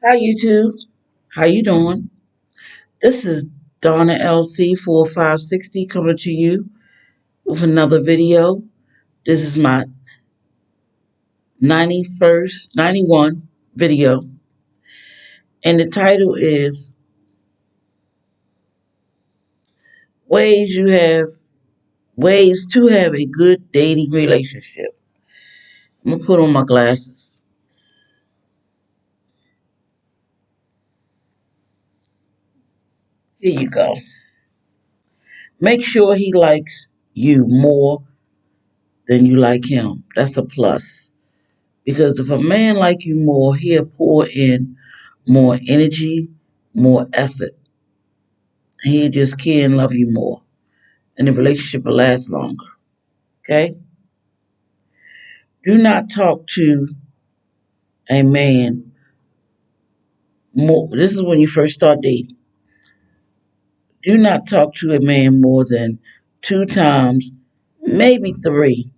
Hi YouTube, how you doing? This is Donna LC 4560 coming to you with another video. This is my 91st, 91 video, and the title is Ways You Have Ways to Have a Good Dating Relationship. I'm gonna put on my glasses. Here you go. Make sure he likes you more than you like him. That's a plus. Because if a man like you more, he'll pour in more energy, more effort. He'll just care and love you more. And the relationship will last longer. Okay? Do not talk to a man more. This is when you first start dating. Do not talk to a man more than two times, maybe three,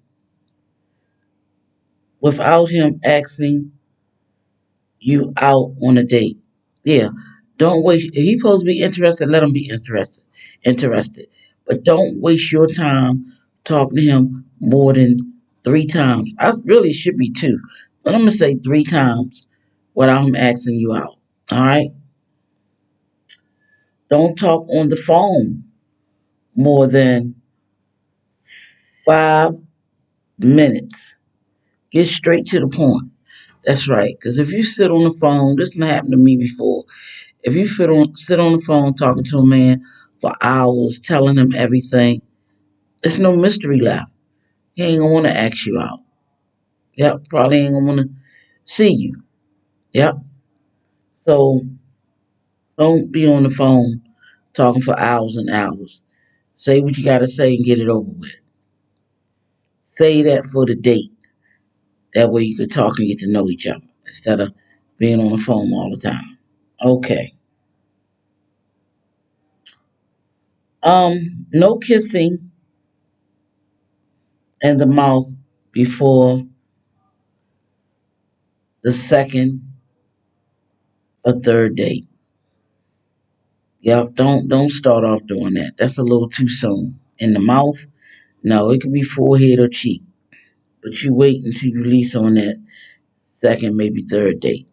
without him asking you out on a date. Yeah. Don't waste if he's supposed to be interested, let him be interested. But don't waste your time talking to him more than three times. I really should be two. But I'm gonna say three times without him asking you out. Alright? Don't talk on the phone more than 5 minutes. Get straight to the point. That's right. Because if you sit on the phone, this happened to me before. If you sit on the phone talking to a man for hours, telling him everything, there's no mystery left. He ain't gonna want to ask you out. Yep, probably ain't gonna want to see you. Yep. So don't be on the phone talking for hours and hours. Say what you gotta say and get it over with. Say that for the date. That way you can talk and get to know each other instead of being on the phone all the time. Okay. No kissing in the mouth before the second or third date. Yep, don't start off doing that. That's a little too soon. In the mouth, no, it could be forehead or cheek. But you wait until you release on that second, maybe third date.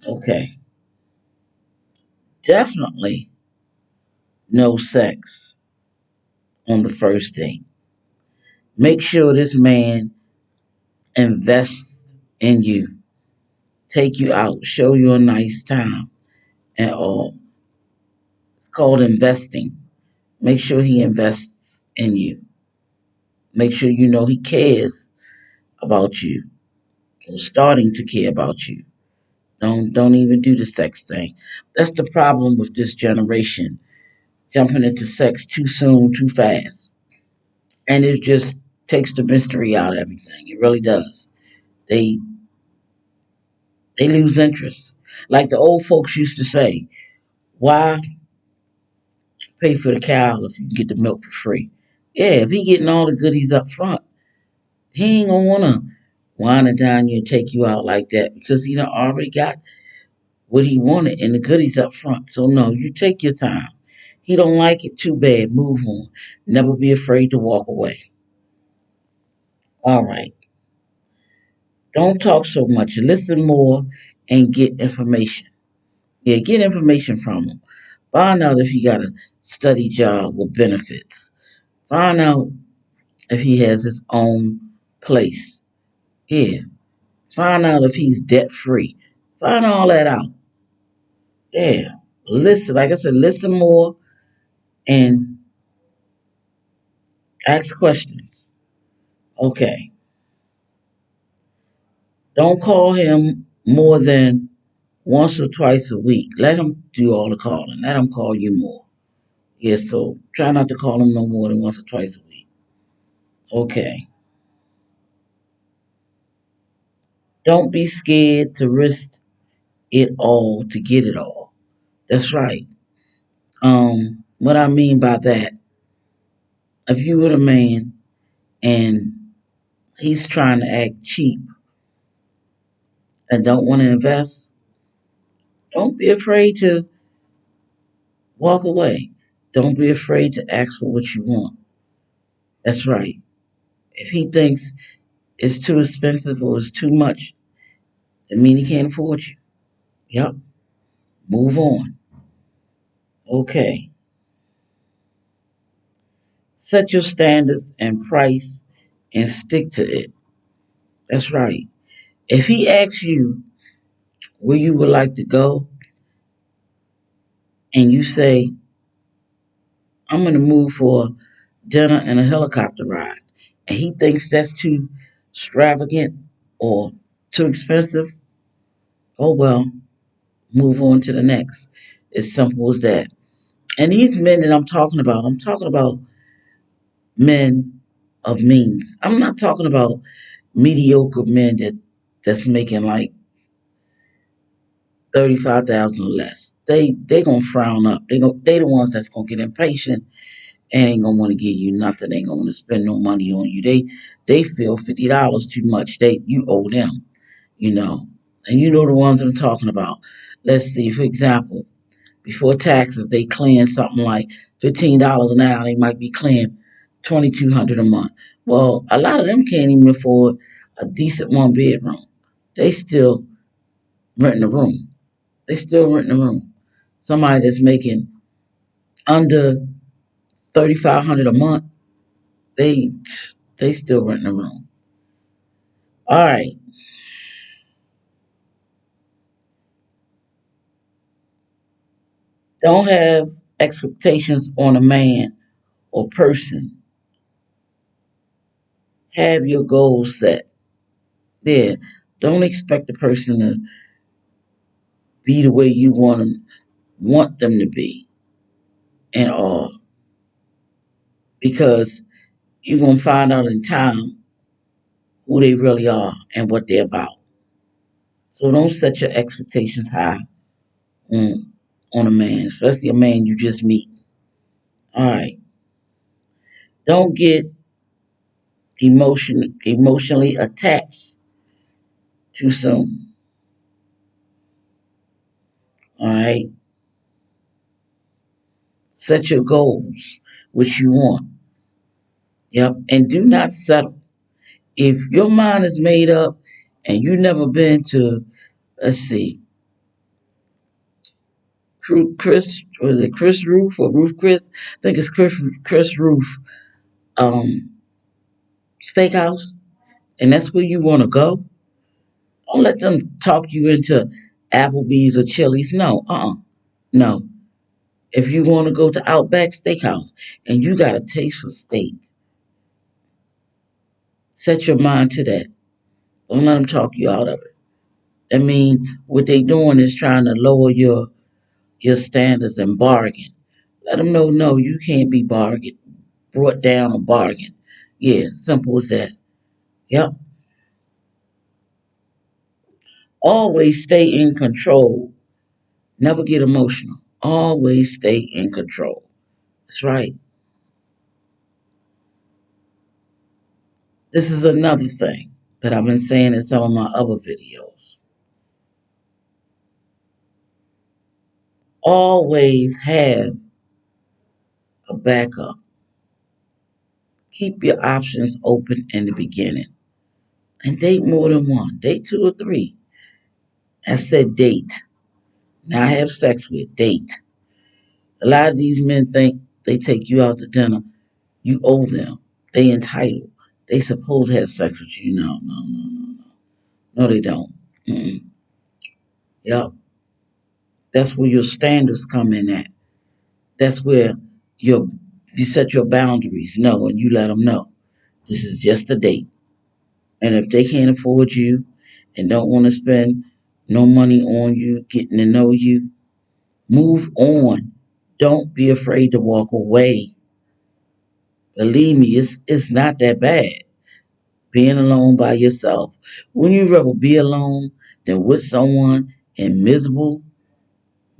Okay. Definitely no sex on the first date. Make sure this man invests in you, take you out, show you a nice time and all. It's called investing. Make sure he invests in you. Make sure you know he cares about you or starting to care about you. Don't even do the sex thing. That's the problem with this generation. Jumping into sex too soon, too fast. And it just takes the mystery out of everything. It really does. They they lose interest. Like the old folks used to say, why pay for the cow if you can get the milk for free? Yeah, if he getting all the goodies up front, he ain't gonna wanna wine and dine you and take you out like that because he done already got what he wanted and the goodies up front. So no, you take your time. He don't like it, too bad. Move on. Never be afraid to walk away. All right. Don't talk so much. Listen more and get information. Yeah, get information from him. Find out if he got a steady job with benefits. Find out if he has his own place. Yeah. Find out if he's debt free. Find all that out. Yeah. Listen, like I said, listen more and ask questions. Okay. Don't call him more than once or twice a week. Let him do all the calling. Let him call you more. Yeah, so try not to call him no more than once or twice a week. Okay. Don't be scared to risk it all to get it all. That's right. What I mean by that, if you were a man and he's trying to act cheap and don't want to invest, Don't be afraid to walk away. Don't be afraid to ask for what you want. That's right. If he thinks it's too expensive or it's too much, that mean he can't afford you. Yep. Move on. Okay. Set your standards and price and stick to it. That's right. If he asks you where you would like to go and you say, I'm going to move for dinner and a helicopter ride, and he thinks that's too extravagant or too expensive, oh well, move on to the next. It's simple as that. And these men that I'm talking about men of means. I'm not talking about mediocre men that's making like 35,000 or less. They gonna frown up. They the ones that's gonna get impatient and ain't gonna want to give you nothing. They ain't gonna want to spend no money on you. They feel $50 too much. You owe them, you know. And you know the ones I'm talking about. Let's see, for example, before taxes, they clearing something like $15 an hour. They might be clearing 2,200 a month. Well, a lot of them can't even afford a decent one bedroom. They still renting a room. They still renting a room. Somebody that's making under 3,500 a month, they they still renting a room. All right, don't have expectations on a man or person. Have your goals set. There, don't expect the person to be the way you want them to be and all, because you're gonna find out in time who they really are and what they're about. So don't set your expectations high on on a man, especially a man you just meet. All right, don't get emotionally attached too soon. All right, set your goals, which you want. Yep, and do not settle. If your mind is made up and you never been to, let's see, Chris, was it Chris Roof or Roof Chris? I think it's Chris Roof um, Steakhouse, and that's where you want to go. Don't let them talk you into Applebee's or Chili's. No, no. If you want to go to Outback Steakhouse and you got a taste for steak, set your mind to that. Don't let them talk you out of it. I mean, what they doing is trying to lower your standards and bargain. Let them know, no, you can't be brought down or bargain. Yeah, simple as that. Yep. Always stay in control. Never get emotional. Always stay in control. That's right. This is another thing that I've been saying in some of my other videos. Always have a backup. Keep your options open in the beginning. And date more than one. Date two or three. I said date. Now have sex with. Date. A lot of these men think they take you out to dinner. You owe them. They entitled. They supposed to have sex with you. No, no, no, no, no. No, they don't. Mm-mm. Yep. That's where your standards come in at. That's where your you set your boundaries. No, and you let them know. This is just a date. And if they can't afford you and don't want to spend no money on you, getting to know you, move on. Don't be afraid to walk away. Believe me, it's not that bad being alone by yourself. Wouldn't you rather be alone than with someone and miserable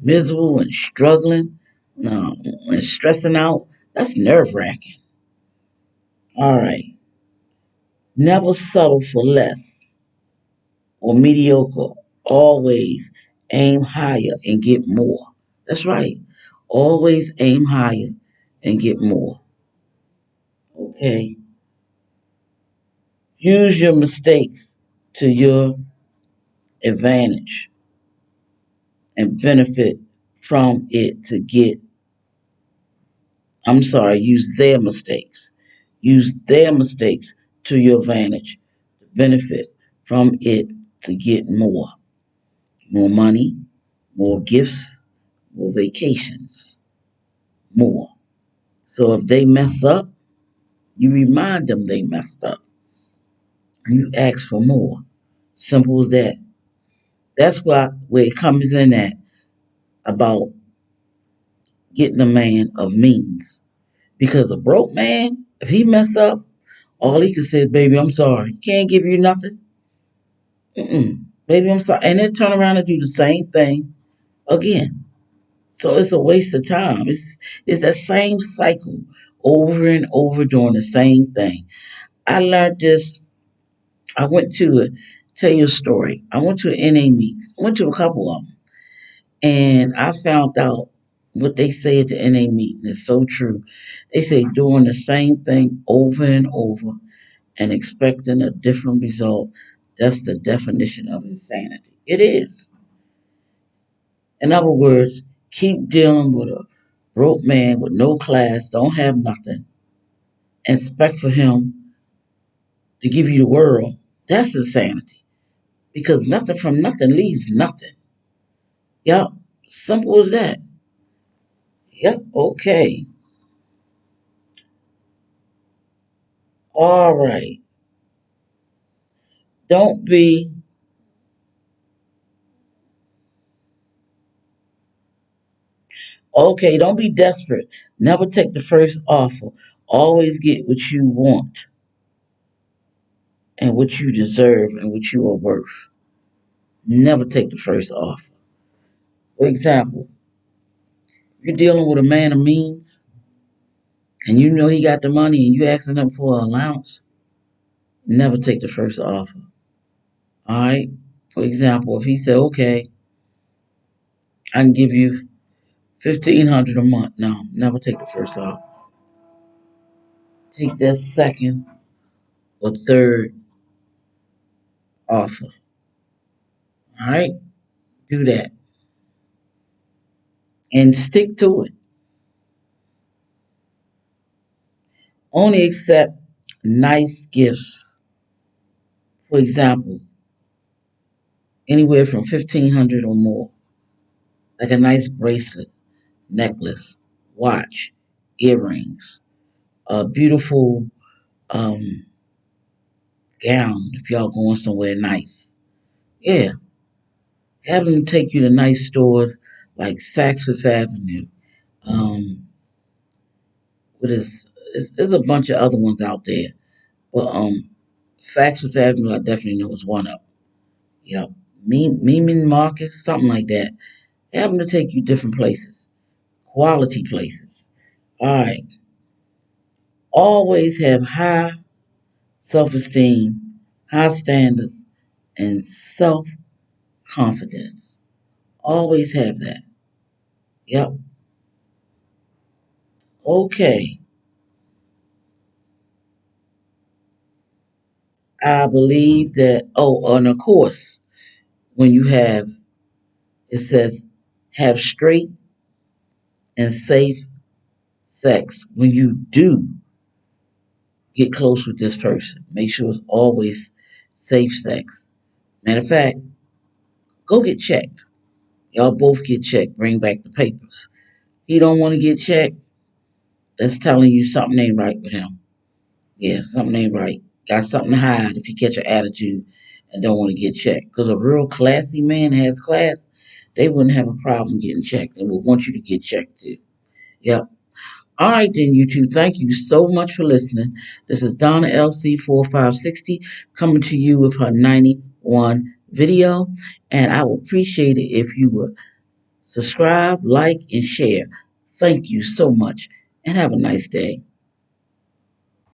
and struggling and stressing out? That's nerve wracking. All right. Never settle for less or mediocre. Always Aim higher and get more. That's right. Always aim higher and get more. Okay. Use your mistakes to your advantage and benefit from it to get, I'm sorry, use their mistakes. Use their mistakes to your advantage to benefit from it to get more. More money, more gifts, more vacations, more. So if they mess up, you remind them they messed up. And you ask for more. Simple as that. That's where it comes in at about getting a man of means. Because a broke man, if he mess up, all he can say is, baby, I'm sorry. He can't give you nothing. Baby, I'm sorry. And then turn around and do the same thing again. So it's a waste of time. It's that same cycle over and over doing the same thing. I learned this. I went to tell you a story. I went to an NA meet. I went to a couple of them. And I found out what they say at the NA meeting is so true. They say doing the same thing over and over and expecting a different result. That's the definition of insanity. It is. In other words, keep dealing with a broke man with no class, don't have nothing, and expect for him to give you the world. That's insanity. Because nothing from nothing leaves nothing. Yep. Simple as that. Yep. Okay. All right. Don't be okay. Don't be desperate. Never take the first offer. Always get what you want and what you deserve and what you are worth. Never take the first offer. For example, you're dealing with a man of means and you know he got the money and you asking him for an allowance. Never take the first offer. All right. For example, if he said, "Okay, I can give you 1,500 a month," no, never take the first offer. Take that second or third offer. All right, do that and stick to it. Only accept nice gifts. For example, anywhere from 1,500 or more, like a nice bracelet, necklace, watch, earrings, a beautiful um, gown if y'all going somewhere nice. Yeah, have them take you to nice stores like Saks Fifth Avenue. Um, what is there's a bunch of other ones out there, but Saks Fifth Avenue I definitely know is one of them. Yep, Meiman Marcus, something like that. Have them to take you different places, quality places. All right, always have high self-esteem, high standards, and self-confidence. Always have that. Yep. Okay. I believe that, oh, and of course, when you have, it says, have straight and safe sex. When you do get close with this person, make sure it's always safe sex. Matter of fact, go get checked. Y'all both get checked. Bring back the papers. He don't want to get checked. That's telling you something ain't right with him. Yeah, something ain't right. Got something to hide if you catch an attitude and don't want to get checked. Because a real classy man has class, they wouldn't have a problem getting checked and would want you to get checked too. Yep. All right, then, you two. Thank you so much for listening. This is Donna LC4560 coming to you with her 91 video. And I would appreciate it if you would subscribe, like, and share. Thank you so much, and have a nice day.